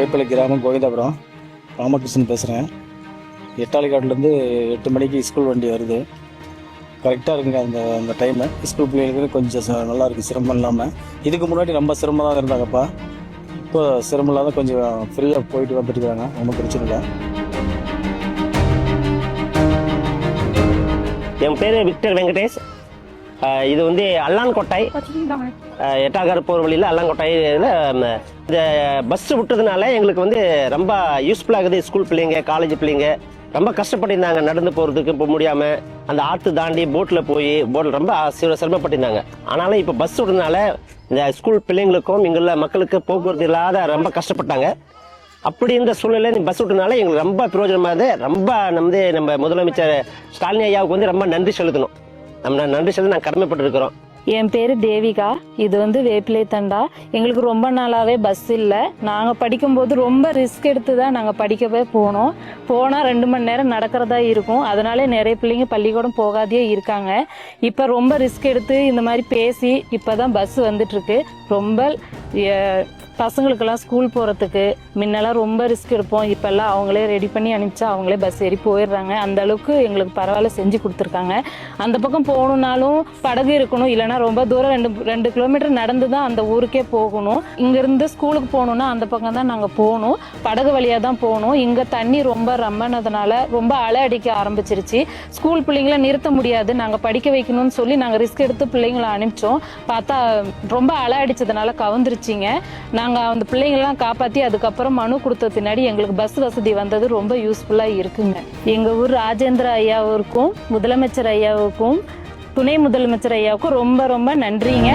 வேப்பலை கிராமம் கோவிந்தாபுரம் ராமகிருஷ்ணன் பேசுகிறேன். எட்டாளிக்காட்டிலேருந்து 8 மணிக்கு ஸ்கூல் வண்டி வருது. கரெக்டாக இருக்குங்க அந்த அந்த டைமு. ஸ்கூல் பிள்ளைங்களுக்கு கொஞ்சம் நல்லா இருக்குது, சிரமம் இல்லாமல். இதுக்கு முன்னாடி ரொம்ப சிரமம் தான் இருந்தாங்கப்பா. இப்போ சிரமம் இல்லாத கொஞ்சம் ஃப்ரீயாக போயிட்டு வந்துட்டு இருக்காங்க, ஒன்றும் பிரச்சனை இல்லை. என் பேர் விக்டர் வெங்கடேஷ். இது வந்து அல்லான்கோட்டை, எட்டாக்கார போகிற வழியில் அல்லான்கோட்டையில் இந்த பஸ் விட்டதுனால எங்களுக்கு வந்து ரொம்ப யூஸ்ஃபுல்லாக இருக்குது. ஸ்கூல் பிள்ளைங்க, காலேஜ் பிள்ளைங்க ரொம்ப கஷ்டப்பட்டிருந்தாங்க, நடந்து போகிறதுக்கு இப்போ முடியாமல் அந்த ஆற்று தாண்டி போட்டில் ரொம்ப சிரமப்பட்டிருந்தாங்க. ஆனாலும் இப்போ பஸ் விட்டதுனால இந்த ஸ்கூல் பிள்ளைங்களுக்கும் இங்குள்ள மக்களுக்கு போக்குவரத்து இல்லாத ரொம்ப கஷ்டப்பட்டாங்க. அப்படி இந்த சூழ்நிலை பஸ் விட்டதுனால எங்களுக்கு ரொம்ப பிரயோஜனமாக ரொம்ப நம்ம முதலமைச்சர் ஸ்டாலின் ஐயாவுக்கு வந்து ரொம்ப நன்றி செலுத்தணும். நம்ம நன்றி செலுத்த நாங்கள் கடமைப்பட்டிருக்கிறோம். என் பேர் தேவிகா. இது வந்து வேப்பிலை தண்டா. எங்களுக்கு ரொம்ப நாளாகவே பஸ் இல்லை. நாங்கள் படிக்கும்போது ரொம்ப ரிஸ்க் எடுத்து தான் நாங்கள் படிக்கவே போனோம். போனால் 2 மணி நேரம் நடக்கிறதா இருக்கும். அதனாலே நிறைய பிள்ளைங்க பள்ளிக்கூடம் போகாதே இருக்காங்க. இப்போ ரொம்ப ரிஸ்க் எடுத்து இந்த மாதிரி பேசி இப்போ தான் பஸ் வந்துட்டுருக்கு. ரொம்ப பசங்களுக்கெல்லாம் ஸ்கூல் போகிறதுக்கு முன்னெல்லாம் ரொம்ப ரிஸ்க் எடுப்போம். இப்போல்லாம் அவங்களே ரெடி பண்ணி அனுப்பிச்சா அவங்களே பஸ் ஏறி போயிடுறாங்க. அந்த அளவுக்கு எங்களுக்கு பரவாயில்ல செஞ்சு கொடுத்துருக்காங்க. அந்த பக்கம் போகணுன்னாலும் படகு இருக்கணும், இல்லைனா ரொம்ப தூரம் 2 கிலோமீட்டர் நடந்து தான் அந்த ஊருக்கே போகணும். இங்கேருந்து ஸ்கூலுக்கு போகணுன்னா அந்த பக்கம் தான் நாங்கள் போகணும், படகு வழியாக தான் போகணும். இங்கே தண்ணி ரொம்ப ரம்மனதுனால ரொம்ப அலை அடிக்க ஆரம்பிச்சிருச்சு. ஸ்கூல் பிள்ளைங்கள நிறுத்த முடியாது, நாங்கள் படிக்க வைக்கணும்னு சொல்லி நாங்கள் ரிஸ்க் எடுத்து பிள்ளைங்களை அனுப்பிச்சோம். பார்த்தா ரொம்ப அலை அடித்ததுனால கவுந்துருச்சிங்க. நாங்கள் அந்த பிள்ளைங்களெலாம் காப்பாற்றி அதுக்கப்புறம் மனு கொடுத்த பின்னாடி எங்களுக்கு பஸ் வசதி வந்தது ரொம்ப யூஸ்ஃபுல்லாக இருக்குங்க. எங்கள் ஊர் ராஜேந்திர ஐயாவுக்கும் முதலமைச்சர் ஐயாவுக்கும் துணை முதலமைச்சர் ஐயாவுக்கும் ரொம்ப ரொம்ப நன்றிங்க.